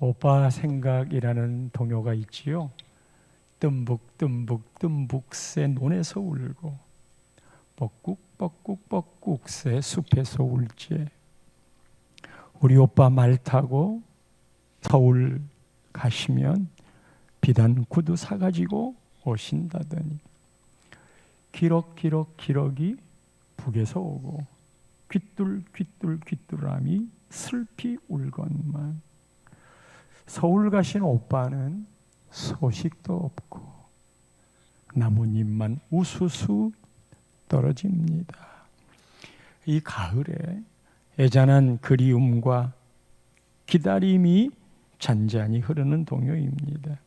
오빠 생각이라는 동요가 있지요. 뜸북새 논에서 울고 뻐꾹새 숲에서 울지. 우리 오빠 말 타고 서울 가시면 비단 구두 사가지고 오신다더니 기럭이 북에서 오고 귀뚤람이 슬피 울건만. 서울 가신 오빠는 소식도 없고 나뭇잎만 우수수 떨어집니다. 이 가을에 애잔한 그리움과 기다림이 잔잔히 흐르는 동요입니다.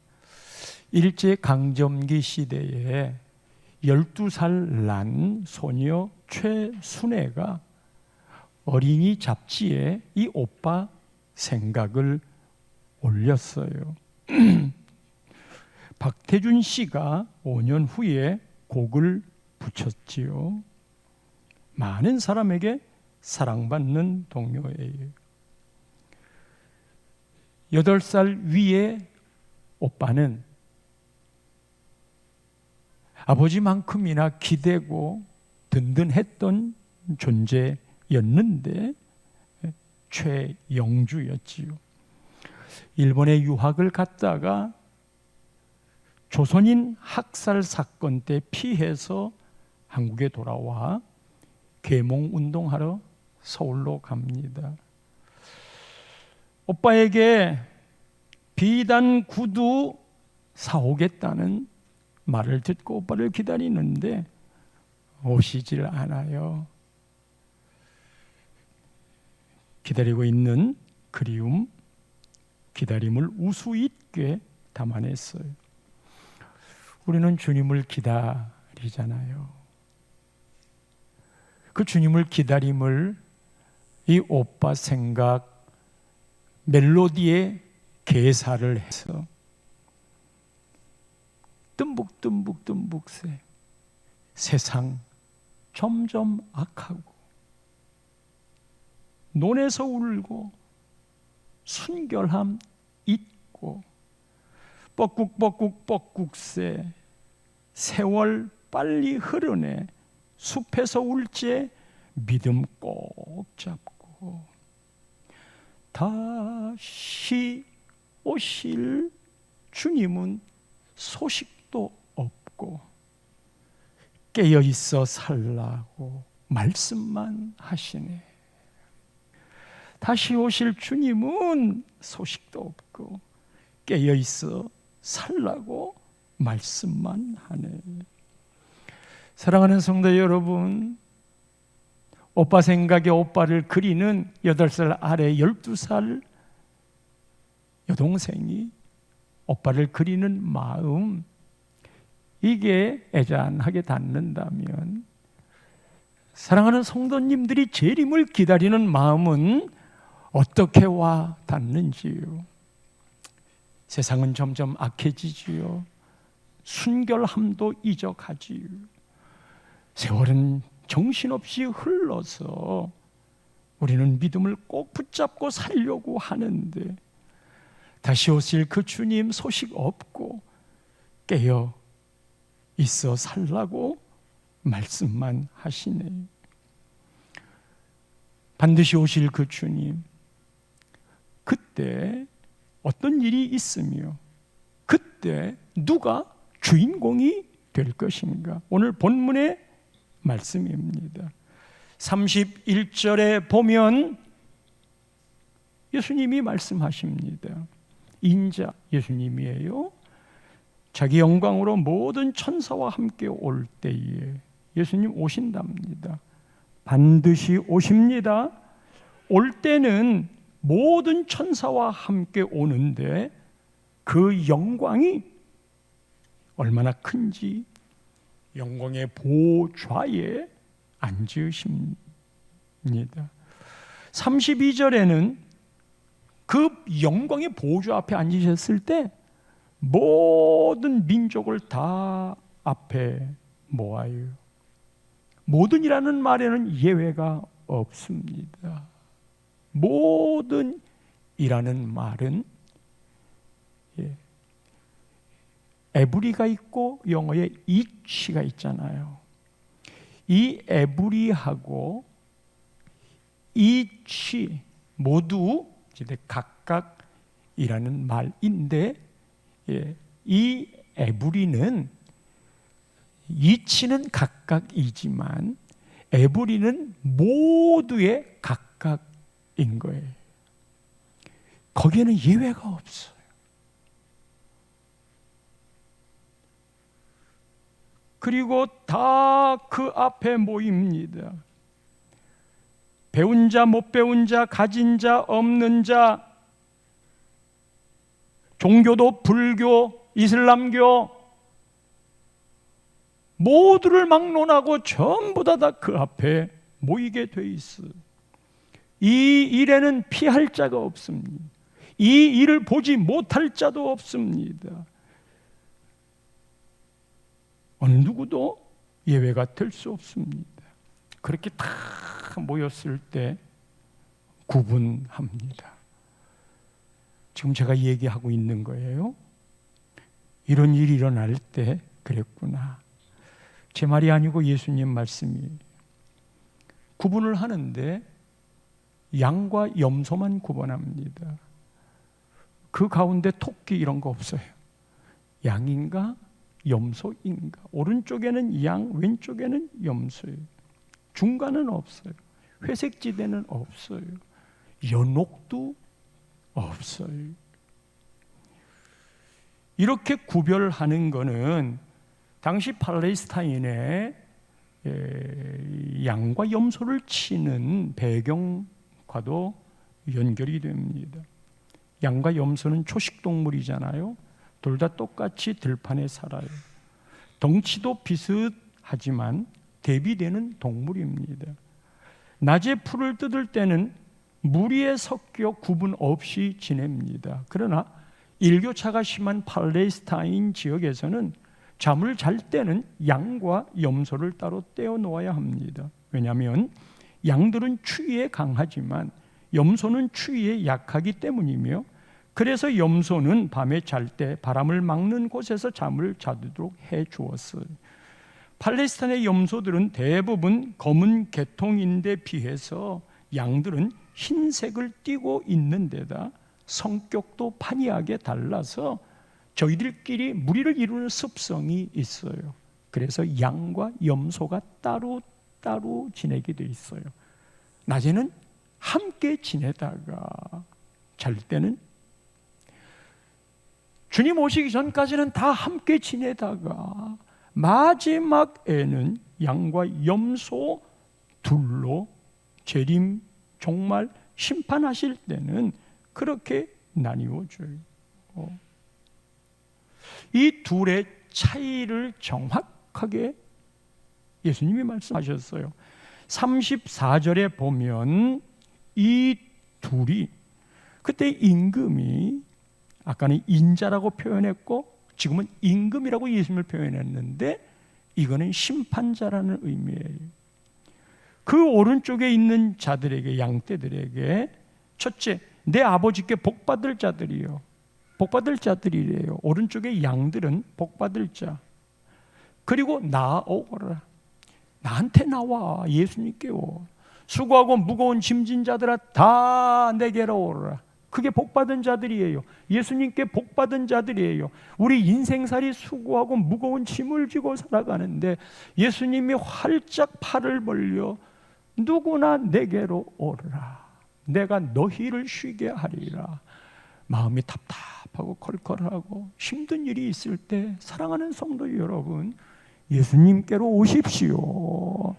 일제강점기 시대에 12살 난 소녀 최순애가 어린이 잡지에 이 오빠 생각을 올렸어요. 박태준 씨가 5년 후에 곡을 붙였지요. 많은 사람에게 사랑받는 동요예요. 8살 위의 오빠는 아버지만큼이나 기대고 든든했던 존재였는데 최영주였지요. 일본에 유학을 갔다가 조선인 학살 사건 때 피해서 한국에 돌아와 계몽운동하러 서울로 갑니다. 오빠에게 비단 구두 사오겠다는 말을 듣고 오빠를 기다리는데 오시질 않아요. 기다리고 있는 그리움, 기다림을 우수 있게 담아냈어요. 우리는 주님을 기다리잖아요. 그 주님을 기다림을 이 오빠 생각 멜로디에 개사를 해서 뜸북새 세상 점점 악하고 논에서 울고 순결함 잊고 뻐꾹새 세월 빨리 흐르네 숲에서 울지 믿음 꼭 잡고 다시 오실 주님은 소식도 없고 깨어있어 살라고 말씀만 하시네. 다시 오실 주님은 소식도 없고 깨어있어 살라고 말씀만 하네. 사랑하는 성도 여러분, 오빠 생각에 오빠를 그리는 8살 아래 12살 여동생이 오빠를 그리는 마음, 이게 애잔하게 닿는다면 사랑하는 성도님들이 재림을 기다리는 마음은 어떻게 와 닿는지요? 세상은 점점 악해지지요. 순결함도 잊어가지요. 세월은 정신없이 흘러서 우리는 믿음을 꼭 붙잡고 살려고 하는데 다시 오실 그 주님 소식 없고 깨어 있어 살라고 말씀만 하시네. 반드시 오실 그 주님, 그때 어떤 일이 있으며 그때 누가 주인공이 될 것인가? 오늘 본문의 말씀입니다. 31절에 보면 예수님이 말씀하십니다. 인자 예수님이에요. 자기 영광으로 모든 천사와 함께 올 때에 예수님 오신답니다. 반드시 오십니다. 올 때는 모든 천사와 함께 오는데 그 영광이 얼마나 큰지 영광의 보좌에 앉으십니다. 32절에는 그 영광의 보좌 앞에 앉으셨을 때 모든 민족을 다 앞에 모아요. 모든이라는 말에는 예외가 없습니다. 모든이라는 말은 에브리가 있고 영어에 each가 있잖아요. 이 에브리하고 each 모두 각각이라는 말인데, 이 에브리는, each는 각각이지만 에브리는 모두의 각각인 거예요. 거기에는 예외가 없어요. 그리고 다 그 앞에 모입니다. 배운 자, 못 배운 자, 가진 자, 없는 자, 종교도 불교, 이슬람교 모두를 막론하고 전부 다 그 앞에 모이게 돼 있어. 이 일에는 피할 자가 없습니다. 이 일을 보지 못할 자도 없습니다. 어느 누구도 예외가 될 수 없습니다. 그렇게 다 모였을 때 구분합니다. 지금 제가 얘기하고 있는 거예요. 이런 일이 일어날 때 그랬구나. 제 말이 아니고 예수님 말씀이. 구분을 하는데 양과 염소만 구분합니다. 그 가운데 토끼 이런 거 없어요. 양인가 염소인가. 오른쪽에는 양, 왼쪽에는 염소예요. 중간은 없어요. 회색 지대는 없어요. 연옥도 없어요. 이렇게 구별하는 것은 당시 팔레스타인에 양과 염소를 치는 배경과도 연결이 됩니다. 양과 염소는 초식동물이잖아요. 둘 다 똑같이 들판에 살아요. 덩치도 비슷하지만 대비되는 동물입니다. 낮에 풀을 뜯을 때는 무리에 섞여 구분 없이 지냅니다. 그러나 일교차가 심한 팔레스타인 지역에서는 잠을 잘 때는 양과 염소를 따로 떼어 놓아야 합니다. 왜냐하면 양들은 추위에 강하지만 염소는 추위에 약하기 때문이며, 그래서 염소는 밤에 잘 때 바람을 막는 곳에서 잠을 자도록 해 주었어요. 팔레스타인의 염소들은 대부분 검은 계통인데 비해서 양들은 흰색을 띠고 있는 데다 성격도 판이하게 달라서 저희들끼리 무리를 이루는 습성이 있어요. 그래서 양과 염소가 따로 지내게 돼 있어요. 낮에는 함께 지내다가 잘 때는, 주님 오시기 전까지는 다 함께 지내다가 마지막에는 양과 염소 둘로 재림, 종말, 심판하실 때는 그렇게 나뉘어져요. 이 둘의 차이를 정확하게 예수님이 말씀하셨어요. 34절에 보면 이 둘이, 그때 임금이, 아까는 인자라고 표현했고 지금은 임금이라고 예수님을 표현했는데 이거는 심판자라는 의미예요. 그 오른쪽에 있는 자들에게, 양떼들에게, 첫째, 내 아버지께 복받을 자들이요. 복받을 자들이래요. 오른쪽에 양들은 복받을 자. 그리고 나오거라. 나한테 나와. 예수님께 오. 수고하고 무거운 짐진 자들아 다 내게로 오라. 그게 복받은 자들이에요. 예수님께 복받은 자들이에요. 우리 인생살이 수고하고 무거운 짐을 지고 살아가는데 예수님이 활짝 팔을 벌려 누구나 내게로 오라. 내가 너희를 쉬게 하리라. 마음이 답답하고 컬컬하고 힘든 일이 있을 때 사랑하는 성도 여러분, 예수님께로 오십시오.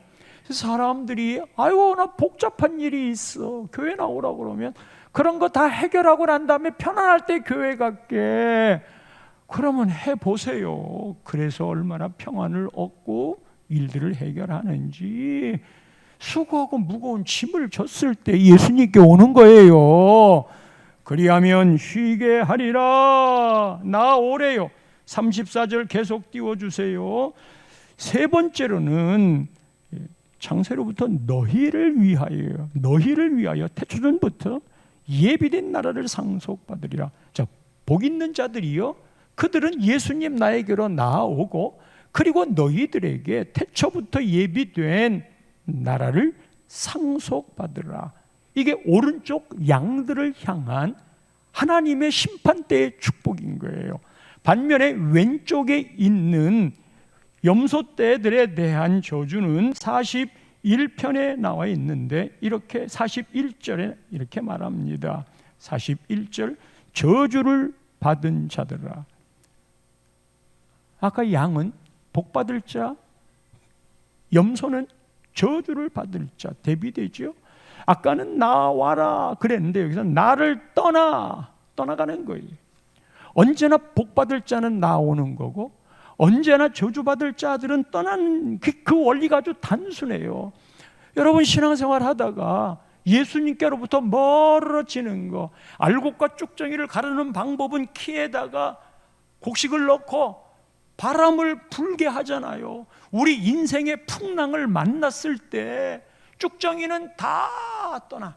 사람들이 아이고 나 복잡한 일이 있어 교회 나오라고 그러면 그런 거 다 해결하고 난 다음에 편안할 때 교회 갈게. 그러면 해보세요. 그래서 얼마나 평안을 얻고 일들을 해결하는지. 수고하고 무거운 짐을 졌을 때 예수님께 오는 거예요. 그리하면 쉬게 하리라. 나오래요. 34절 계속 띄워주세요. 세 번째로는 창세로부터 너희를 위하여 태초전부터 예비된 나라를 상속받으리라. 자, 복 있는 자들이여 그들은 예수님 나에게로 나아오고 그리고 너희들에게 태초부터 예비된 나라를 상속받으라. 이게 오른쪽 양들을 향한 하나님의 심판대의 축복인 거예요. 반면에 왼쪽에 있는 염소떼들에 대한 저주는 41편에 나와 있는데 이렇게 41절에 이렇게 말합니다. 41절 저주를 받은 자들아. 아까 양은 복받을 자, 염소는 저주를 받을 자 대비되죠. 아까는 나와라 그랬는데 여기서 나를 떠나가는 거예요. 언제나 복받을 자는 나오는 거고 언제나 저주받을 자들은 떠나는 그 원리가 아주 단순해요. 여러분 신앙생활 하다가 예수님께로부터 멀어지는 거, 알곡과 쭉정이를 가르는 방법은 키에다가 곡식을 넣고 바람을 불게 하잖아요. 우리 인생의 풍랑을 만났을 때 쭉정이는 다 떠나,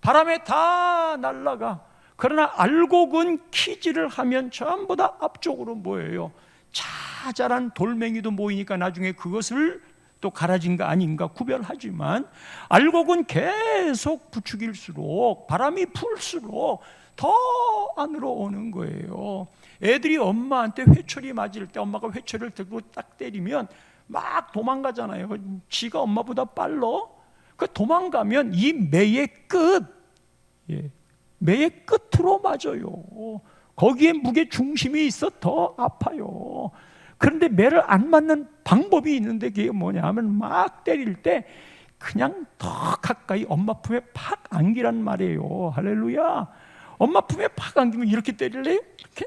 바람에 다 날아가. 그러나 알곡은 키질을 하면 전부 다 앞쪽으로 모여요. 자잘한 돌멩이도 모이니까 나중에 그것을 또 갈아진가 아닌가 구별하지만 알곡은 계속 부추길수록 바람이 불수록 더 안으로 오는 거예요. 애들이 엄마한테 회초리 맞을 때 엄마가 회초리를 들고 딱 때리면 막 도망가잖아요. 지가 엄마보다 빨라. 그 도망가면 이 매의 끝, 매의 끝으로 맞아요. 거기에 무게 중심이 있어 더 아파요. 그런데 매를 안 맞는 방법이 있는데 그게 뭐냐 하면 막 때릴 때 그냥 더 가까이 엄마 품에 팍 안기란 말이에요. 할렐루야. 엄마 품에 팍 안기면 이렇게 때릴래요? 이렇게?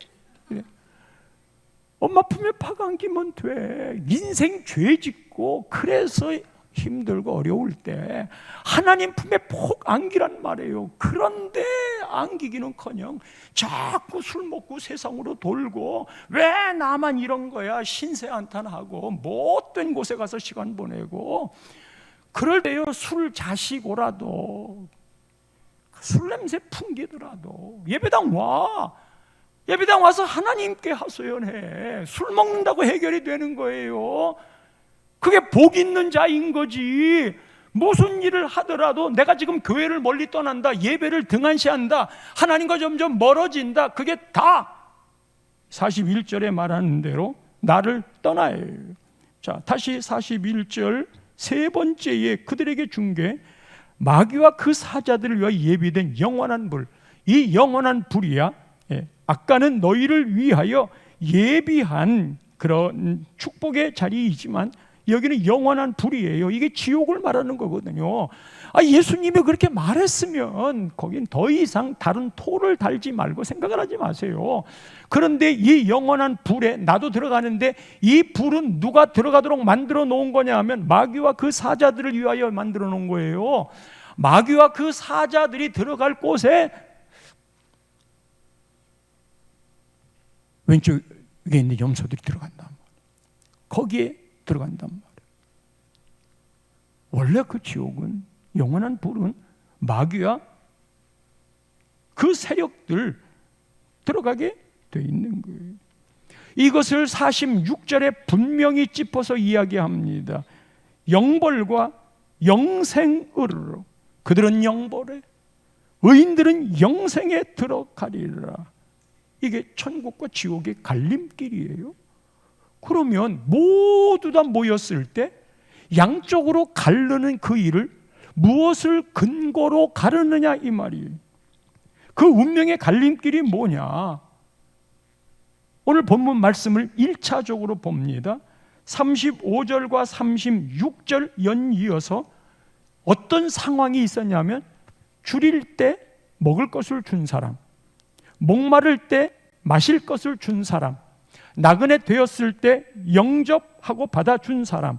엄마 품에 팍 안기면 돼. 인생 죄 짓고 그래서 힘들고 어려울 때 하나님 품에 푹 안기란 말이에요. 그런데 안기기는커녕 자꾸 술 먹고 세상으로 돌고 왜 나만 이런 거야 신세한탄하고 못된 곳에 가서 시간 보내고 그럴 때요 술 자시고라도 술 냄새 풍기더라도 예배당 와서 하나님께 하소연해. 술 먹는다고 해결이 되는 거예요. 그게 복 있는 자인 거지. 무슨 일을 하더라도 내가 지금 교회를 멀리 떠난다, 예배를 등한시한다, 하나님과 점점 멀어진다, 그게 다 41절에 말하는 대로 나를 떠나야 해요. 자, 다시 41절 세 번째에 그들에게 준 게 마귀와 그 사자들을 위하여 예비된 영원한 불. 이 영원한 불이야 아까는 너희를 위하여 예비한 그런 축복의 자리이지만 여기는 영원한 불이에요. 이게 지옥을 말하는 거거든요. 예수님이 그렇게 말했으면 거긴 더 이상 다른 토를 달지 말고 생각을 하지 마세요. 그런데 이 영원한 불에 나도 들어가는데 이 불은 누가 들어가도록 만들어 놓은 거냐 하면 마귀와 그 사자들을 위하여 만들어 놓은 거예요. 마귀와 그 사자들이 들어갈 곳에 왼쪽에 있는 염소들이 들어간단 말이에요. 거기에 들어간단 말이에요. 원래 그 지옥은 영원한 불은 마귀와 그 세력들 들어가게 돼 있는 거예요. 이것을 46절에 분명히 짚어서 이야기합니다. 영벌과 영생으로 그들은 영벌에 의인들은 영생에 들어가리라. 이게 천국과 지옥의 갈림길이에요. 그러면 모두 다 모였을 때 양쪽으로 가르는 그 일을 무엇을 근거로 가르느냐 이 말이에요. 그 운명의 갈림길이 뭐냐? 오늘 본문 말씀을 1차적으로 봅니다. 35절과 36절 연이어서 어떤 상황이 있었냐면 줄일 때 먹을 것을 준 사람, 목마를 때 마실 것을 준 사람, 나그네 되었을 때 영접하고 받아준 사람,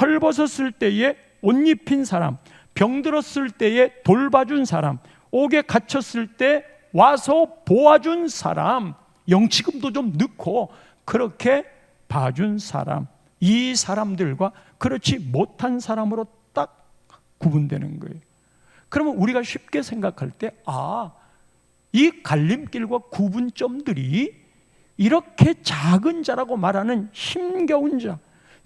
헐벗었을 때에 옷 입힌 사람, 병들었을 때에 돌봐준 사람, 옥에 갇혔을 때 와서 보아준 사람, 영치금도 좀 넣고 그렇게 봐준 사람, 이 사람들과 그렇지 못한 사람으로 딱 구분되는 거예요. 그러면 우리가 쉽게 생각할 때 이 갈림길과 구분점들이 이렇게 작은 자라고 말하는 힘겨운 자,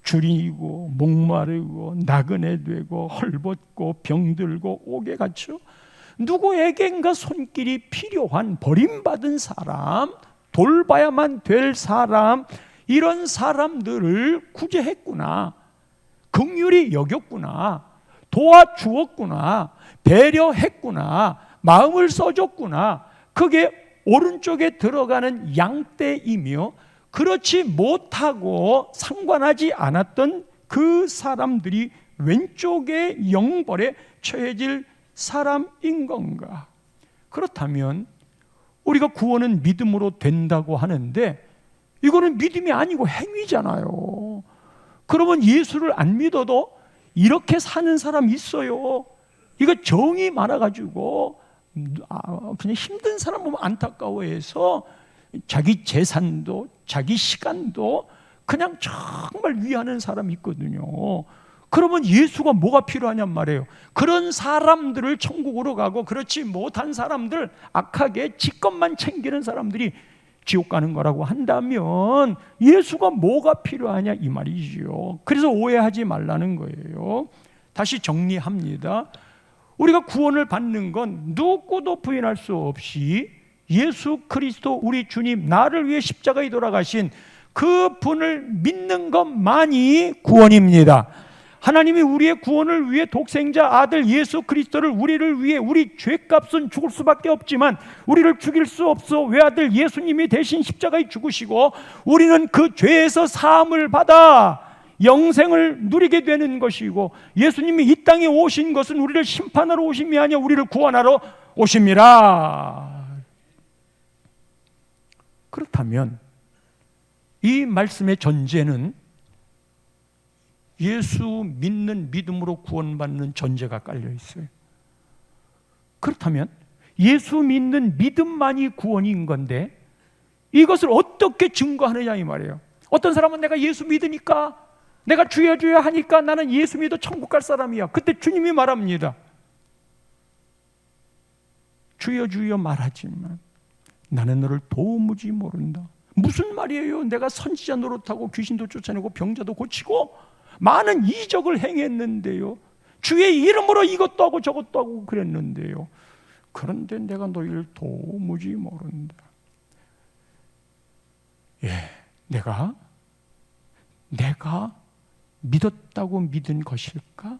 줄이고 목마르고 나그네 되고 헐벗고 병들고 옥에 갇혀 누구에겐가 손길이 필요한 버림받은 사람, 돌봐야만 될 사람, 이런 사람들을 구제했구나, 긍휼히 여겼구나, 도와주었구나, 배려했구나, 마음을 써줬구나. 그게 오른쪽에 들어가는 양떼이며, 그렇지 못하고 상관하지 않았던 그 사람들이 왼쪽의 영벌에 처해질 사람인 건가? 그렇다면 우리가 구원은 믿음으로 된다고 하는데 이거는 믿음이 아니고 행위잖아요. 그러면 예수를 안 믿어도 이렇게 사는 사람 있어요. 이거 정이 많아가지고 그냥 힘든 사람 보면 안타까워해서 자기 재산도 자기 시간도 그냥 정말 위하는 사람이 있거든요. 그러면 예수가 뭐가 필요하냔 말이에요. 그런 사람들을 천국으로 가고 그렇지 못한 사람들, 악하게 지 것만 챙기는 사람들이 지옥 가는 거라고 한다면 예수가 뭐가 필요하냐 이 말이지요. 그래서 오해하지 말라는 거예요. 다시 정리합니다. 우리가 구원을 받는 건 누구도 부인할 수 없이 예수 그리스도 우리 주님, 나를 위해 십자가에 돌아가신 그 분을 믿는 것만이 구원입니다. 하나님이 우리의 구원을 위해 독생자 아들 예수 그리스도를 우리를 위해, 우리 죄값은 죽을 수밖에 없지만 우리를 죽일 수 없어 외아들 예수님이 대신 십자가에 죽으시고 우리는 그 죄에서 사함을 받아 영생을 누리게 되는 것이고, 예수님이 이 땅에 오신 것은 우리를 심판하러 오심이 아니라 우리를 구원하러 오심이라. 그렇다면 이 말씀의 전제는 예수 믿는 믿음으로 구원받는 전제가 깔려 있어요. 그렇다면 예수 믿는 믿음만이 구원인 건데 이것을 어떻게 증거하느냐 이 말이에요. 어떤 사람은 내가 예수 믿으니까, 내가 주여 주여 하니까 나는 예수 믿어 천국 갈 사람이야. 그때 주님이 말합니다. 주여 주여 말하지만 나는 너를 도무지 모른다. 무슨 말이에요? 내가 선지자 노릇하고 귀신도 쫓아내고 병자도 고치고 많은 이적을 행했는데요, 주의 이름으로 이것도 하고 저것도 하고 그랬는데요, 그런데 내가 너희를 도무지 모른다. 내가 믿었다고 믿은 것일까?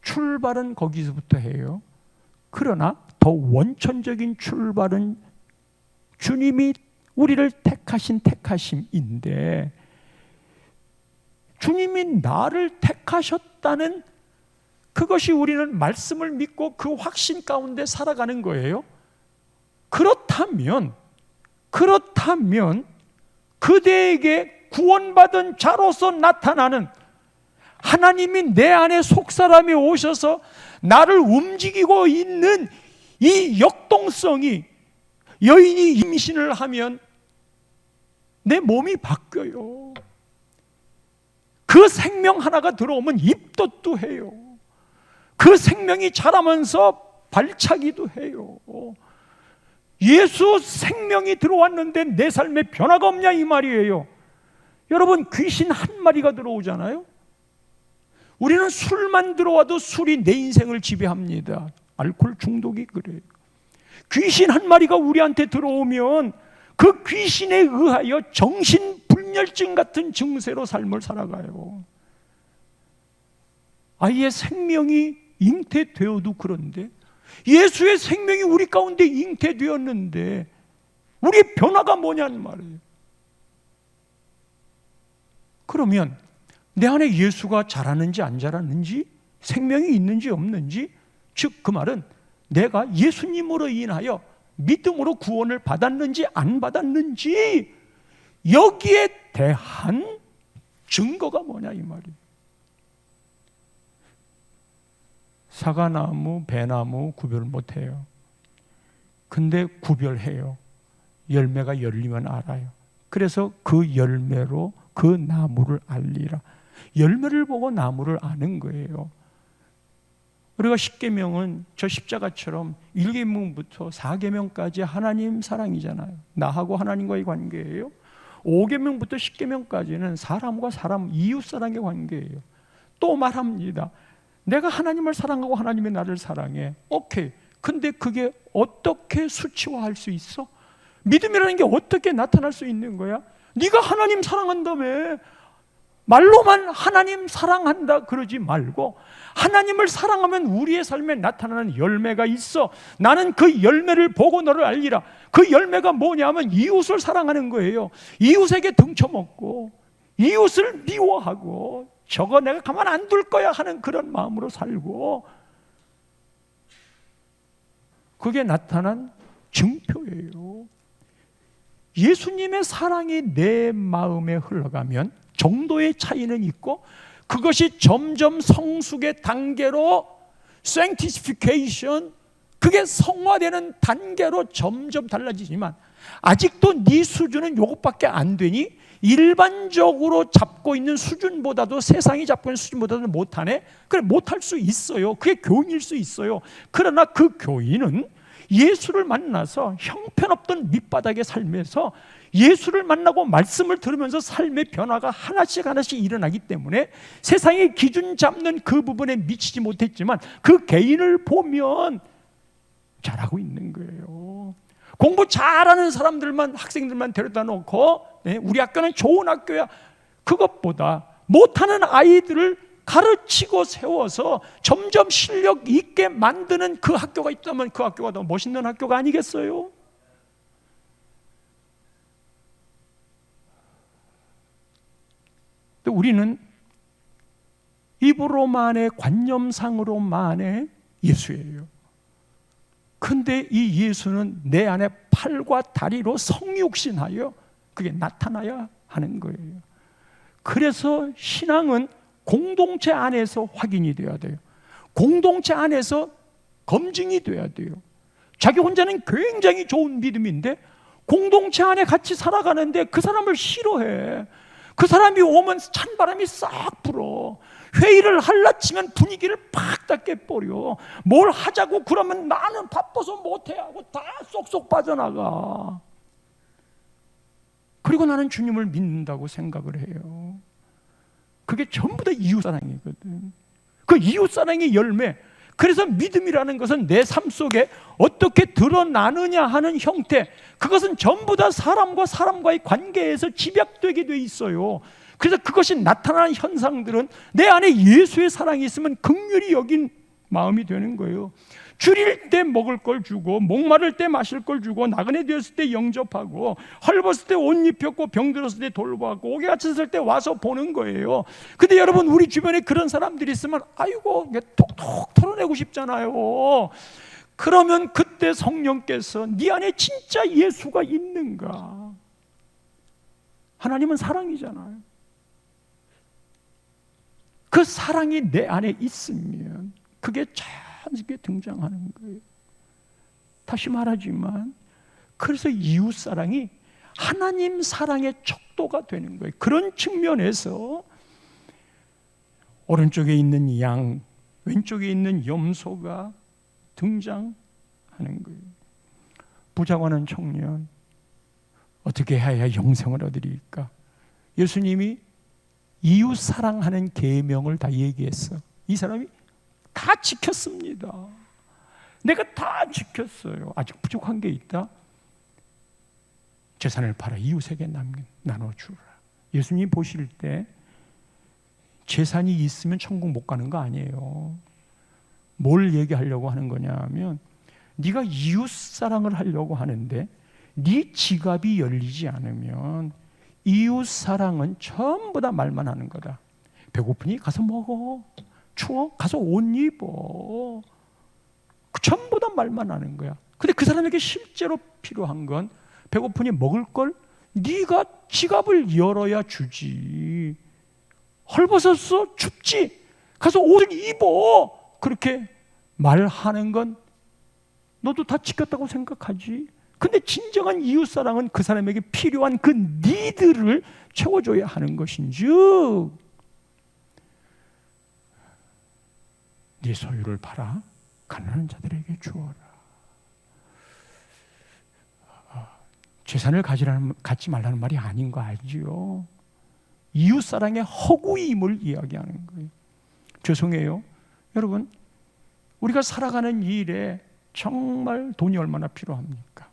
출발은 거기서부터 해요. 그러나 더 원천적인 출발은 주님이 우리를 택하신 택하심인데, 주님이 나를 택하셨다는 그것이 우리는 말씀을 믿고 그 확신 가운데 살아가는 거예요. 그렇다면 그대에게 구원받은 자로서 나타나는 하나님이 내 안에 속사람이 오셔서 나를 움직이고 있는 이 역동성이, 여인이 임신을 하면 내 몸이 바뀌어요. 그 생명 하나가 들어오면 입덧도 해요. 그 생명이 자라면서 발차기도 해요. 예수 생명이 들어왔는데 내 삶에 변화가 없냐 이 말이에요. 여러분, 귀신 한 마리가 들어오잖아요. 우리는 술만 들어와도 술이 내 인생을 지배합니다. 알코올 중독이 그래요. 귀신 한 마리가 우리한테 들어오면 그 귀신에 의하여 정신불멸증 같은 증세로 삶을 살아가요. 아이의 생명이 잉태되어도 그런데, 예수의 생명이 우리 가운데 잉태되었는데 우리의 변화가 뭐냐는 말이에요. 그러면 내 안에 예수가 자라는지 안 자라는지, 생명이 있는지 없는지, 즉 그 말은 내가 예수님으로 인하여 믿음으로 구원을 받았는지 안 받았는지, 여기에 대한 증거가 뭐냐 이 말이에요. 사과나무, 배나무 구별 못해요. 근데 구별해요. 열매가 열리면 알아요. 그래서 그 열매로 그 나무를 알리라. 열매를 보고 나무를 아는 거예요. 우리가 십계명은 저 십자가처럼 1계명부터 4계명까지 하나님 사랑이잖아요. 나하고 하나님과의 관계예요. 5계명부터 10계명까지는 사람과 사람, 이웃 사랑의 관계예요. 또 말합니다. 내가 하나님을 사랑하고 하나님이 나를 사랑해. 오케이. 근데 그게 어떻게 수치화할 수 있어? 믿음이라는 게 어떻게 나타날 수 있는 거야? 네가 하나님 사랑한다며. 말로만 하나님 사랑한다 그러지 말고 하나님을 사랑하면 우리의 삶에 나타나는 열매가 있어. 나는 그 열매를 보고 너를 알리라. 그 열매가 뭐냐면 이웃을 사랑하는 거예요. 이웃에게 등쳐먹고 이웃을 미워하고 저거 내가 가만 안 둘 거야 하는 그런 마음으로 살고, 그게 나타난 증표예요. 예수님의 사랑이 내 마음에 흘러가면 정도의 차이는 있고, 그것이 점점 성숙의 단계로 sanctification, 그게 성화되는 단계로 점점 달라지지만 아직도 네 수준은 요것밖에 안 되니 일반적으로 잡고 있는 수준보다도, 세상이 잡고 있는 수준보다도 못하네? 그래, 못할 수 있어요. 그게 교인일 수 있어요. 그러나 그 교인은 예수를 만나서 형편없던 밑바닥의 삶에서 예수를 만나고 말씀을 들으면서 삶의 변화가 하나씩 하나씩 일어나기 때문에 세상의 기준 잡는 그 부분에 미치지 못했지만 그 개인을 보면 잘하고 있는 거예요. 공부 잘하는 사람들만, 학생들만 데려다 놓고 우리 학교는 좋은 학교야, 그것보다 못하는 아이들을 가르치고 세워서 점점 실력 있게 만드는 그 학교가 있다면 그 학교가 더 멋있는 학교가 아니겠어요? 또 우리는 입으로만의, 관념상으로만의 예수예요. 근데 이 예수는 내 안에 팔과 다리로 성육신하여 그게 나타나야 하는 거예요. 그래서 신앙은 공동체 안에서 확인이 돼야 돼요. 공동체 안에서 검증이 돼야 돼요. 자기 혼자는 굉장히 좋은 믿음인데 공동체 안에 같이 살아가는데 그 사람을 싫어해. 그 사람이 오면 찬바람이 싹 불어. 회의를 할라치면 분위기를 팍 다 깨버려. 뭘 하자고 그러면 나는 바빠서 못해 하고 다 쏙쏙 빠져나가. 그리고 나는 주님을 믿는다고 생각을 해요. 그게 전부 다 이웃사랑이거든. 그 이웃사랑의 열매. 그래서 믿음이라는 것은 내 삶 속에 어떻게 드러나느냐 하는 형태, 그것은 전부 다 사람과 사람과의 관계에서 집약되게 돼 있어요. 그래서 그것이 나타나는 현상들은 내 안에 예수의 사랑이 있으면 긍휼히 여긴 마음이 되는 거예요. 줄일 때 먹을 걸 주고, 목마를 때 마실 걸 주고, 나그네 되었을 때 영접하고, 헐벗을 때 옷 입혔고, 병들었을 때 돌보고, 옥에 갇혔을 때 와서 보는 거예요. 근데 여러분, 우리 주변에 그런 사람들이 있으면 아이고 톡톡 털어내고 싶잖아요. 그러면 그때 성령께서 네 안에 진짜 예수가 있는가? 하나님은 사랑이잖아요. 그 사랑이 내 안에 있으면 그게 자연스럽게 등장하는 거예요. 다시 말하지만, 그래서 이웃사랑이 하나님 사랑의 척도가 되는 거예요. 그런 측면에서 오른쪽에 있는 양, 왼쪽에 있는 염소가 등장하는 거예요. 부자관한 청년, 어떻게 해야 영생을 얻으리까? 예수님이 이웃 사랑하는 계명을 다 얘기했어. 이 사람이 다 지켰습니다. 내가 다 지켰어요. 아직 부족한 게 있다? 재산을 팔아 이웃에게 나눠주라. 예수님 보실 때 재산이 있으면 천국 못 가는 거 아니에요. 뭘 얘기하려고 하는 거냐 하면, 네가 이웃 사랑을 하려고 하는데 네 지갑이 열리지 않으면 이웃 사랑은 전부 다 말만 하는 거다. 배고프니 가서 먹어. 추워? 가서 옷 입어. 전부 다 말만 하는 거야. 근데 그 사람에게 실제로 필요한 건, 배고프니 먹을 걸 네가 지갑을 열어야 주지. 헐벗었어? 춥지? 가서 옷을 입어. 그렇게 말하는 건 너도 다 지켰다고 생각하지. 근데 진정한 이웃사랑은 그 사람에게 필요한 그 니드를 채워줘야 하는 것인즉, 네 소유를 팔아 가난한 자들에게 주어라. 재산을 갖지 말라는 말이 아닌 거 알지요? 이웃사랑의 허구임을 이야기하는 거예요. 죄송해요. 여러분, 우리가 살아가는 일에 정말 돈이 얼마나 필요합니까?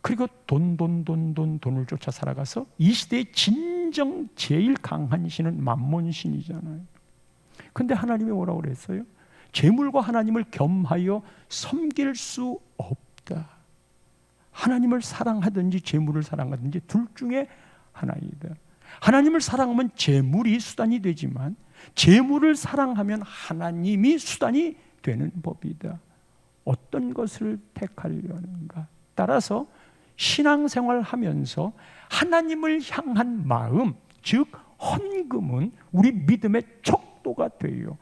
그리고 돈을 쫓아 살아가서 이 시대의 진정 제일 강한 신은 만몬신이잖아요. 근데 하나님이 뭐라고 그랬어요? 재물과 하나님을 겸하여 섬길 수 없다. 하나님을 사랑하든지 재물을 사랑하든지 둘 중에 하나이다. 하나님을 사랑하면 재물이 수단이 되지만 재물을 사랑하면 하나님이 수단이 되는 법이다. 어떤 것을 택하려는가? 따라서 신앙생활 하면서 하나님을 향한 마음, 즉 헌금은 우리 믿음의 척도가 돼요.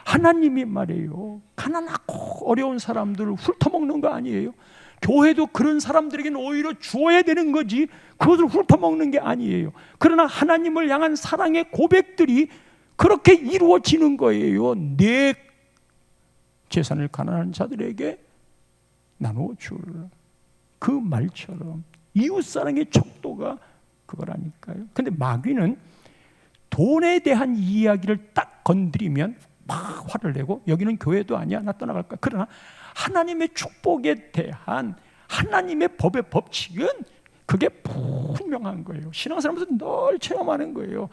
하나님이 말이에요, 가난하고 어려운 사람들을 훑어먹는 거 아니에요. 교회도 그런 사람들에게는 오히려 주어야 되는 거지 그것을 훑어먹는 게 아니에요. 그러나 하나님을 향한 사랑의 고백들이 그렇게 이루어지는 거예요. 내 재산을 가난한 자들에게 나누어 주라. 그 말처럼 이웃사랑의 척도가 그거라니까요. 근데 마귀는 돈에 대한 이야기를 딱 건드리면 막 화를 내고 여기는 교회도 아니야, 나 떠나갈까. 그러나 하나님의 축복에 대한 하나님의 법의 법칙은 그게 분명한 거예요. 신앙생활에서 늘 체험하는 거예요.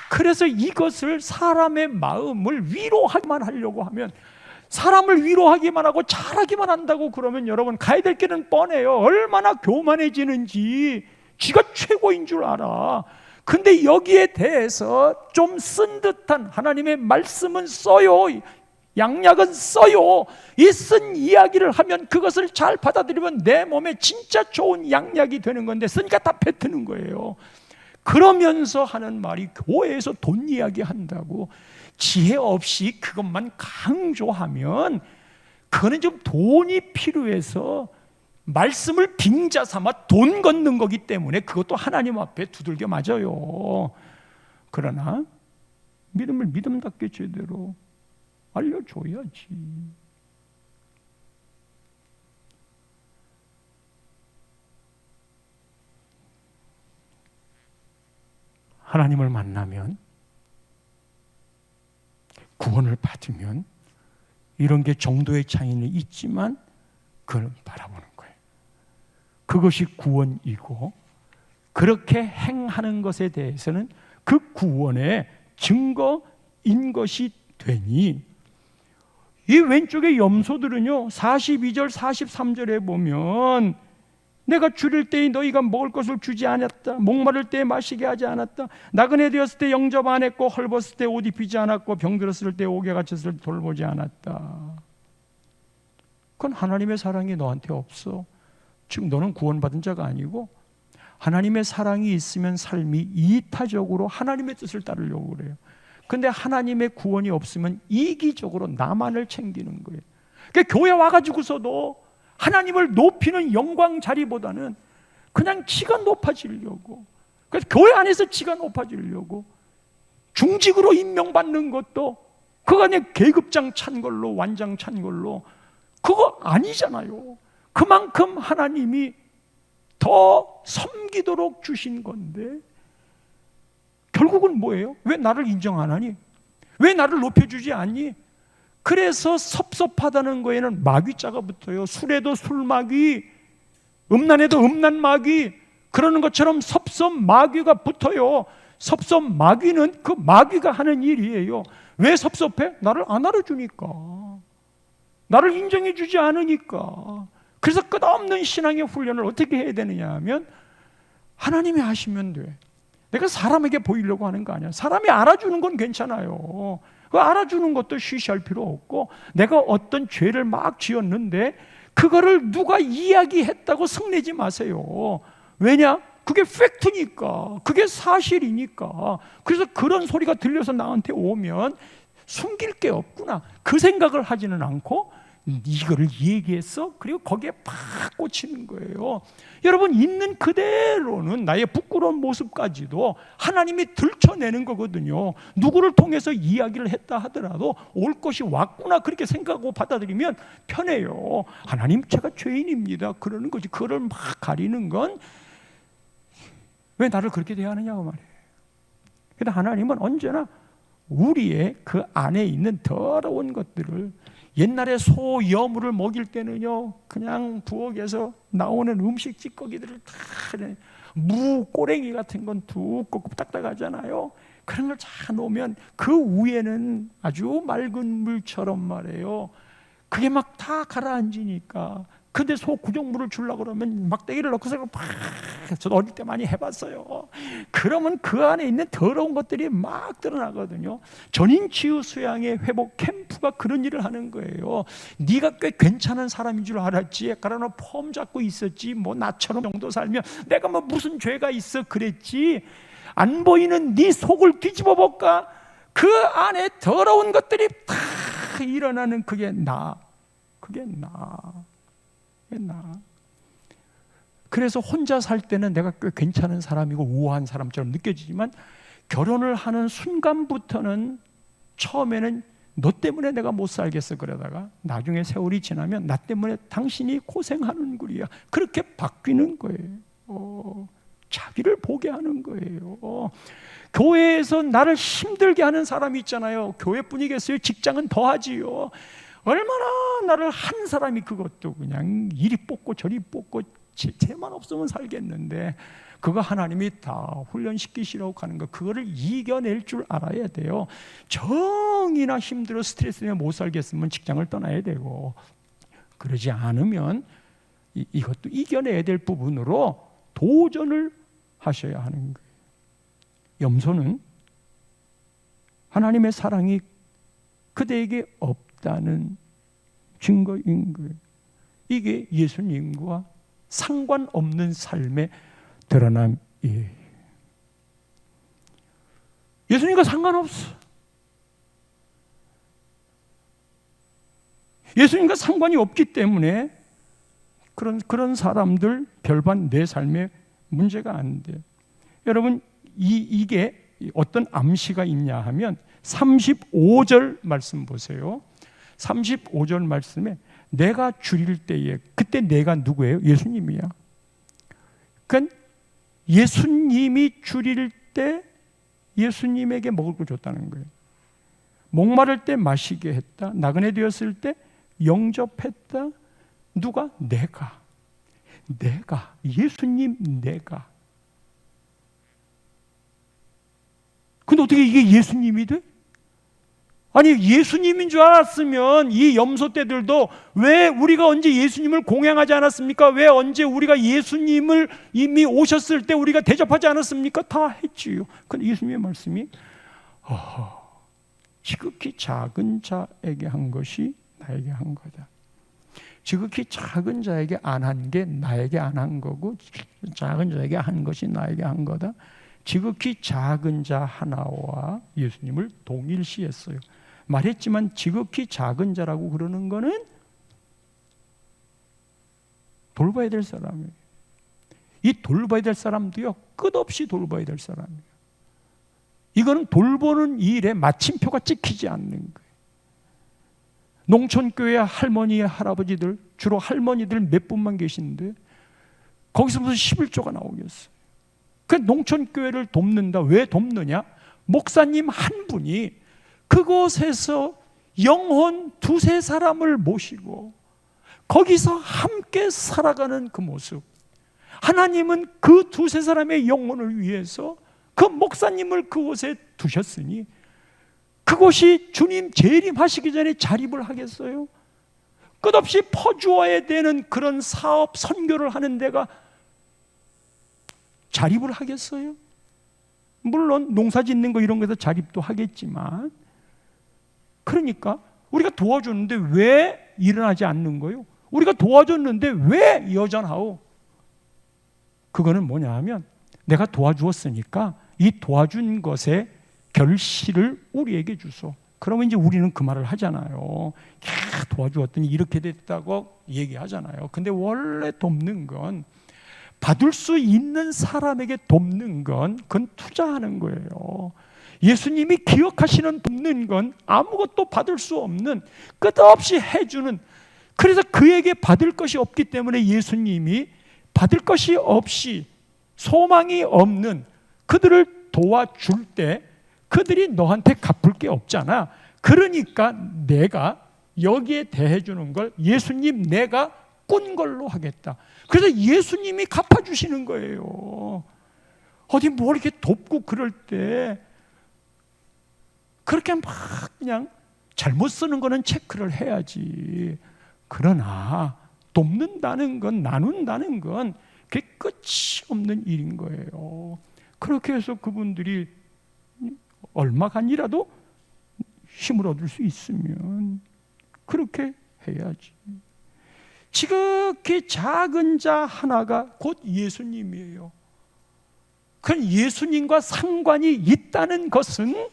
그래서 이것을 사람의 마음을 위로하기만 하려고 하면, 사람을 위로하기만 하고 잘하기만 한다고 그러면 여러분 가야 될 길은 뻔해요. 얼마나 교만해지는지 지가 최고인 줄 알아. 근데 여기에 대해서 좀 쓴 듯한 하나님의 말씀은 써요. 양약은 써요. 이 쓴 이야기를 하면 그것을 잘 받아들이면 내 몸에 진짜 좋은 양약이 되는 건데 쓰니까 다 뱉는 거예요. 그러면서 하는 말이 교회에서 돈 이야기 한다고 지혜 없이 그것만 강조하면 그거는 좀 돈이 필요해서 말씀을 빙자 삼아 돈 걷는 거기 때문에 그것도 하나님 앞에 두들겨 맞아요. 그러나 믿음을 믿음답게 제대로 알려줘야지. 하나님을 만나면, 구원을 받으면 이런 게 정도의 차이는 있지만 그걸 바라보는 거예요. 그것이 구원이고, 그렇게 행하는 것에 대해서는 그 구원의 증거인 것이 되니, 이 왼쪽의 염소들은요 42절 43절에 보면 내가 줄일 때에 너희가 먹을 것을 주지 않았다. 목마를 때에 마시게 하지 않았다. 나그네 되었을 때 영접 안 했고, 헐벗을 때 옷 입히지 않았고, 병들었을 때 옥에 갇혔을 때 돌보지 않았다. 그건 하나님의 사랑이 너한테 없어. 즉 너는 구원받은 자가 아니고, 하나님의 사랑이 있으면 삶이 이타적으로 하나님의 뜻을 따르려고 그래요. 근데 하나님의 구원이 없으면 이기적으로 나만을 챙기는 거예요. 그러니까 교회 와가지고서도 하나님을 높이는 영광 자리보다는 그냥 지가 높아지려고, 그래서 교회 안에서 지가 높아지려고 중직으로 임명받는 것도 그거 그냥 계급장 찬 걸로, 완장 찬 걸로, 그거 아니잖아요. 그만큼 하나님이 더 섬기도록 주신 건데 결국은 뭐예요? 왜 나를 인정 안 하니? 왜 나를 높여주지 않니? 그래서 섭섭하다는 거에는 마귀자가 붙어요. 술에도 술마귀, 음란에도 음란마귀, 그러는 것처럼 섭섭마귀가 붙어요. 섭섭마귀는 그 마귀가 하는 일이에요. 왜 섭섭해? 나를 안 알아주니까, 나를 인정해주지 않으니까. 그래서 끝없는 신앙의 훈련을 어떻게 해야 되느냐 하면, 하나님이 하시면 돼. 내가 사람에게 보이려고 하는 거 아니야. 사람이 알아주는 건 괜찮아요. 그 알아주는 것도 쉬쉬할 필요 없고, 내가 어떤 죄를 막 지었는데 그거를 누가 이야기했다고 성내지 마세요. 왜냐? 그게 팩트니까, 그게 사실이니까. 그래서 그런 소리가 들려서 나한테 오면 숨길 게 없구나, 그 생각을 하지는 않고 이거를 얘기했어? 그리고 거기에 팍 꽂히는 거예요. 여러분, 있는 그대로는 나의 부끄러운 모습까지도 하나님이 들춰내는 거거든요. 누구를 통해서 이야기를 했다 하더라도 올 것이 왔구나 그렇게 생각하고 받아들이면 편해요. 하나님, 제가 죄인입니다 그러는 거지. 그걸 막 가리는 건 왜 나를 그렇게 대하느냐고 말이에요. 그런데 하나님은 언제나 우리의 그 안에 있는 더러운 것들을, 옛날에 소 여물을 먹일 때는요, 그냥 부엌에서 나오는 음식 찌꺼기들을 다 무 꼬랭이 같은 건 두껍고 딱딱하잖아요. 그런 걸 잘 놓으면 그 위에는 아주 맑은 물처럼 말이에요, 그게 막 다 가라앉으니까. 근데 소 구정물을 주려고 그러면 막대기를 넣고서 팍, 저도 어릴 때 많이 해봤어요. 그러면 그 안에 있는 더러운 것들이 막 드러나거든요. 전인치유 수양의 회복 캠프가 그런 일을 하는 거예요. 네가 꽤 괜찮은 사람인 줄 알았지, 가라나 폼 잡고 있었지, 뭐 나처럼 정도 살면 내가 뭐 무슨 죄가 있어 그랬지. 안 보이는 네 속을 뒤집어 볼까? 그 안에 더러운 것들이 다 일어나는 그게 나. 그래서 혼자 살 때는 내가 꽤 괜찮은 사람이고 우아한 사람처럼 느껴지지만, 결혼을 하는 순간부터는 처음에는 너 때문에 내가 못 살겠어 그러다가 나중에 세월이 지나면 나 때문에 당신이 고생하는구리야 그렇게 바뀌는 거예요. 자기를 보게 하는 거예요. 교회에서 나를 힘들게 하는 사람이 있잖아요. 교회뿐이겠어요? 직장은 더하지요. 얼마나 나를 한 사람이, 그것도 그냥 이리 뽑고 저리 뽑고 쟤만 없으면 살겠는데, 그거 하나님이 다 훈련시키시라고 하는 거, 그거를 이겨낼 줄 알아야 돼요. 정이나 힘들어 스트레스 때문에 못 살겠으면 직장을 떠나야 되고, 그러지 않으면 이것도 이겨내야 될 부분으로 도전을 하셔야 하는 거예요. 염소는 하나님의 사랑이 그대에게 없다는 증거인 거예요. 이게 예수님과 상관없는 삶의 드러남이에요. 예수님과 상관없어. 예수님과 상관이 없기 때문에 그런 사람들 별반 내 삶에 문제가 안 돼요. 여러분, 이게 어떤 암시가 있냐 하면 35절 말씀 보세요. 35절 말씀에 내가 줄일 때에, 그때 내가 누구예요? 예수님이야. 그러니까 예수님이 줄일 때 예수님에게 먹을 걸 줬다는 거예요. 목마를 때 마시게 했다. 나그네 되었을 때 영접했다. 누가? 내가. 예수님 내가. 근데 어떻게 이게 예수님이 돼? 아니, 예수님인 줄 알았으면 이 염소떼들도 왜 우리가 언제 예수님을 공양하지 않았습니까? 왜 언제 우리가 예수님을 이미 오셨을 때 우리가 대접하지 않았습니까? 다 했지요. 근데 예수님의 말씀이 지극히 작은 자에게 한 것이 나에게 한 거다. 지극히 작은 자에게 안 한 게 나에게 안 한 거고, 작은 자에게 한 것이 나에게 한 거다. 지극히 작은 자 하나와 예수님을 동일시했어요. 말했지만 지극히 작은 자라고 그러는 거는 돌봐야 될 사람이에요. 이 돌봐야 될 사람도요, 끝없이 돌봐야 될 사람이에요. 이거는 돌보는 일에 마침표가 찍히지 않는 거예요. 농촌교회 할머니, 할아버지들, 주로 할머니들 몇 분만 계시는데 거기서 무슨 11조가 나오겠어요. 그 농촌교회를 돕는다. 왜 돕느냐? 목사님 한 분이 그곳에서 영혼 두세 사람을 모시고 거기서 함께 살아가는 그 모습, 하나님은 그 두세 사람의 영혼을 위해서 그 목사님을 그곳에 두셨으니 그곳이 주님 재림하시기 전에 자립을 하겠어요? 끝없이 퍼주어야 되는 그런 사업 선교를 하는 데가 자립을 하겠어요? 물론 농사 짓는 거 이런 거에서 자립도 하겠지만, 그러니까 우리가 도와줬는데 왜 일어나지 않는 거예요? 우리가 도와줬는데 왜 여전하오? 그거는 뭐냐 하면 내가 도와주었으니까 이 도와준 것의 결실을 우리에게 주소. 그러면 이제 우리는 그 말을 하잖아요. 도와주었더니 이렇게 됐다고 얘기하잖아요. 근데 원래 돕는 건, 받을 수 있는 사람에게 돕는 건 그건 투자하는 거예요. 예수님이 기억하시는 돕는 건 아무것도 받을 수 없는, 끝없이 해주는, 그래서 그에게 받을 것이 없기 때문에 예수님이 받을 것이 없이 소망이 없는 그들을 도와줄 때 그들이 너한테 갚을 게 없잖아. 그러니까 내가 여기에 대해주는 걸 예수님 내가 꾼 걸로 하겠다. 그래서 예수님이 갚아주시는 거예요. 어디 뭘 이렇게 돕고 그럴 때 그렇게 막 그냥 잘못 쓰는 거는 체크를 해야지. 그러나 돕는다는 건, 나눈다는 건 그게 끝이 없는 일인 거예요. 그렇게 해서 그분들이 얼마간이라도 힘을 얻을 수 있으면 그렇게 해야지. 지극히 작은 자 하나가 곧 예수님이에요. 그럼 예수님과 상관이 있다는 것은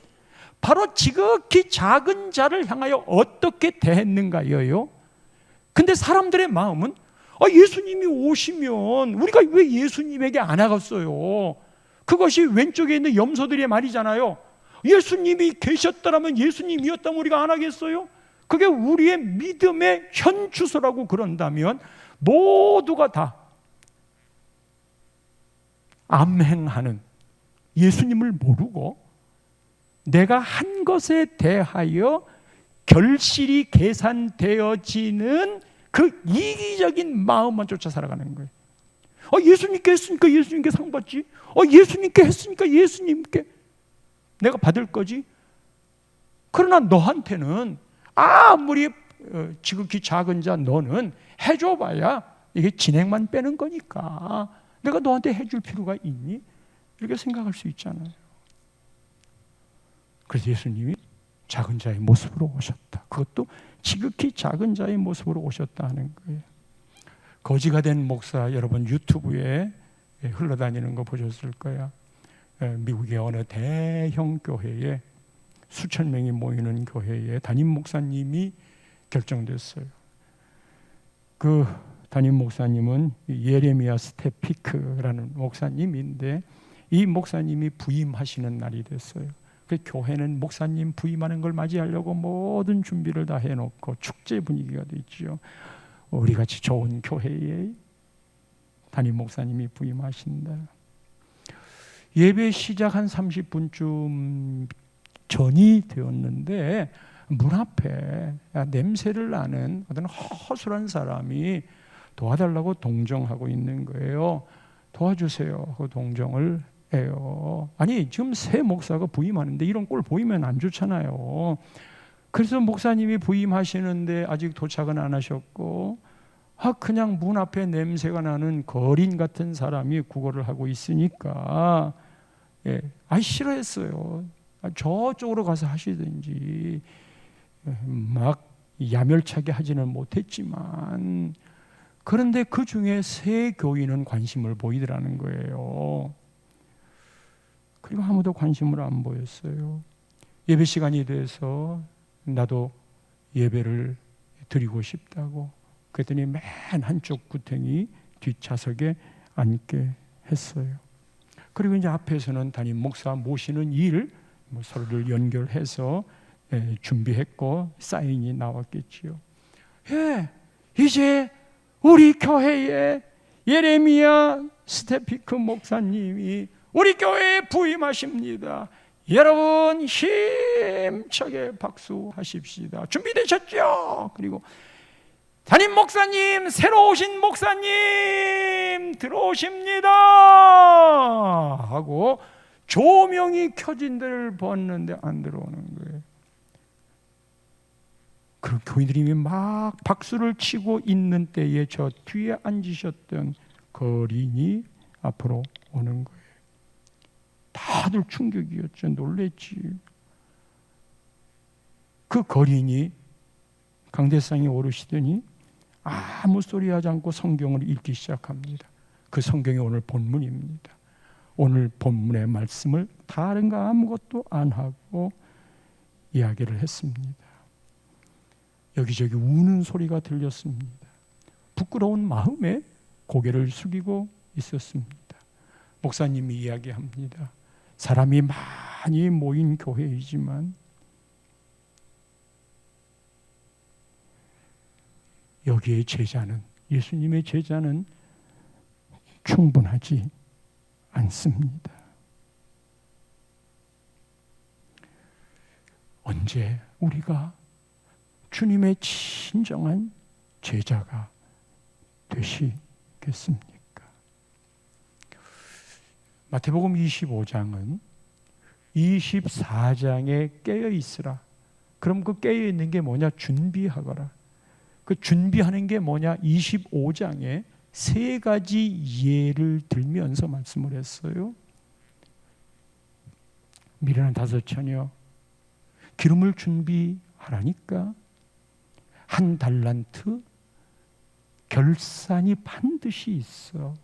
바로 지극히 작은 자를 향하여 어떻게 대했는가예요. 근데 사람들의 마음은 예수님이 오시면 우리가 왜 예수님에게 안 나갔어요? 그것이 왼쪽에 있는 염소들의 말이잖아요. 예수님이 계셨더라면, 예수님이었다면 우리가 안 하겠어요? 그게 우리의 믿음의 현 주소라고 그런다면 모두가 다 암행하는, 예수님을 모르고 내가 한 것에 대하여 결실이 계산되어지는 그 이기적인 마음만 쫓아 살아가는 거예요. 예수님께 했으니까 예수님께 상 받지. 예수님께 했으니까 예수님께 내가 받을 거지. 그러나 너한테는 아무리 지극히 작은 자 너는 해줘봐야 이게 진행만 빼는 거니까 내가 너한테 해줄 필요가 있니? 이렇게 생각할 수 있잖아요. 그래서 예수님이 작은 자의 모습으로 오셨다. 그것도 지극히 작은 자의 모습으로 오셨다 하는 거예요. 거지가 된 목사, 여러분 유튜브에 흘러다니는 거 보셨을 거야. 미국의 어느 대형 교회에 수천 명이 모이는 교회에 담임 목사님이 결정됐어요. 그 담임 목사님은 예레미야 스테피크라는 목사님인데 이 목사님이 부임하시는 날이 됐어요. 그 교회는 목사님 부임하는 걸 맞이하려고 모든 준비를 다 해놓고 축제 분위기가 됐죠. 우리 같이 좋은 교회에 담임 목사님이 부임하신다. 예배 시작 한 30분쯤 전이 되었는데 문 앞에 냄새를 나는 어떤 허술한 사람이 도와달라고 동정하고 있는 거예요. 도와주세요 하고 동정을 해요. 아니 지금 새 목사가 부임하는데 이런 꼴 보이면 안 좋잖아요. 그래서 목사님이 부임하시는데 아직 도착은 안 하셨고 그냥 문 앞에 냄새가 나는 거린 같은 사람이 구걸을 하고 있으니까 싫어했어요. 저쪽으로 가서 하시든지 막 야멸차게 하지는 못했지만 그런데 그 중에 세 교인은 관심을 보이더라는 거예요. 그리고 아무도 관심을 안 보였어요. 예배 시간이 돼서 나도 예배를 드리고 싶다고 그랬더니 맨 한쪽 구탱이 뒷좌석에 앉게 했어요. 그리고 이제 앞에서는 담임 목사 모시는 일 서로를 연결해서 준비했고 사인이 나왔겠지요. 이제 우리 교회에 예레미야 스테피크 목사님이 우리 교회에 부임하십니다. 여러분 힘차게 박수하십시다. 준비되셨죠? 그리고 담임 목사님, 새로 오신 목사님 들어오십니다 하고 조명이 켜진 데를 봤는데 안 들어오는 거예요. 그 교인들이 막 박수를 치고 있는 때에 저 뒤에 앉으셨던 거린이 앞으로 오는 거예요. 다들 충격이었죠. 놀랬지. 그 거린이 강대상에 오르시더니 아무 소리 하지 않고 성경을 읽기 시작합니다. 그 성경이 오늘 본문입니다. 오늘 본문의 말씀을 다른 거 아무것도 안 하고 이야기를 했습니다. 여기저기 우는 소리가 들렸습니다. 부끄러운 마음에 고개를 숙이고 있었습니다. 목사님이 이야기합니다. 사람이 많이 모인 교회이지만 여기에 제자는, 예수님의 제자는 충분하지 않습니다. 언제 우리가 주님의 진정한 제자가 되시겠습니까? 마태복음 25장은 24장에 깨어 있으라. 그럼 그 깨어 있는 게 뭐냐? 준비하거라. 그 준비하는 게 뭐냐? 25장에 세 가지 예를 들면서 말씀을 했어요. 미련한 다섯 처녀, 기름을 준비하라니까. 한 달란트, 결산이 반드시 있어.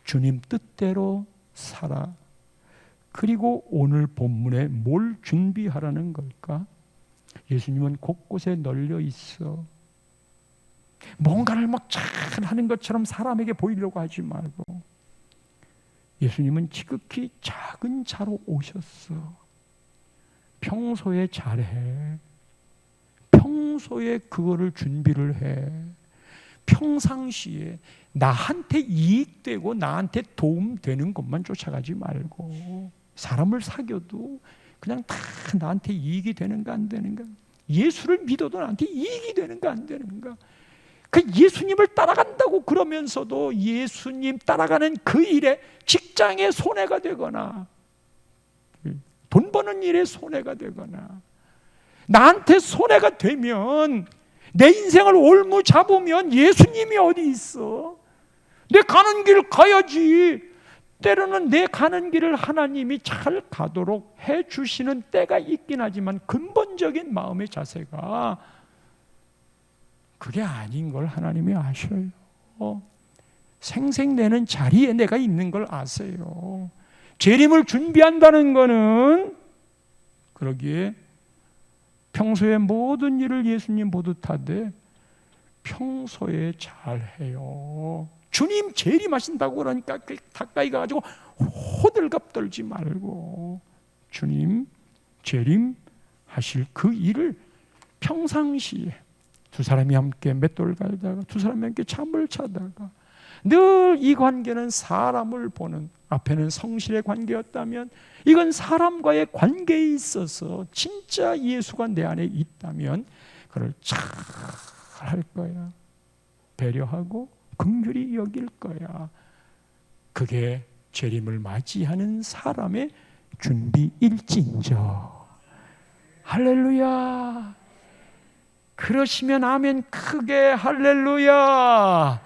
주님 뜻대로 살아. 그리고 오늘 본문에 뭘 준비하라는 걸까? 예수님은 곳곳에 널려 있어. 뭔가를 막 잘하는 것처럼 사람에게 보이려고 하지 말고, 예수님은 지극히 작은 자로 오셨어. 평소에 잘해. 평소에 그거를 준비를 해. 평상시에 나한테 이익되고 나한테 도움되는 것만 쫓아가지 말고, 사람을 사귀어도 그냥 다 나한테 이익이 되는가 안 되는가, 예수를 믿어도 나한테 이익이 되는가 안 되는가, 그 예수님을 따라간다고 그러면서도 예수님 따라가는 그 일에 직장에 손해가 되거나 돈 버는 일에 손해가 되거나 나한테 손해가 되면, 내 인생을 올무 잡으면 예수님이 어디 있어? 내 가는 길 가야지. 때로는 내 가는 길을 하나님이 잘 가도록 해주시는 때가 있긴 하지만 근본적인 마음의 자세가 그게 아닌 걸 하나님이 아셔요. 생생내는 자리에 내가 있는 걸 아세요. 재림을 준비한다는 거는 그러기에 평소에 모든 일을 예수님 보듯 하되 평소에 잘해요. 주님 재림하신다고 그러니까 가까이 가가지고 호들갑 떨지 말고, 주님 재림하실 그 일을 평상시에 두 사람이 함께 맷돌 갈다가, 두 사람이 함께 참을 차다가, 늘 이 관계는 사람을 보는, 앞에는 성실의 관계였다면 이건 사람과의 관계에 있어서 진짜 예수가 내 안에 있다면 그걸 잘 할 거야. 배려하고 긍휼히 여길 거야. 그게 재림을 맞이하는 사람의 준비일진저. 할렐루야. 그러시면 아멘 크게 할렐루야.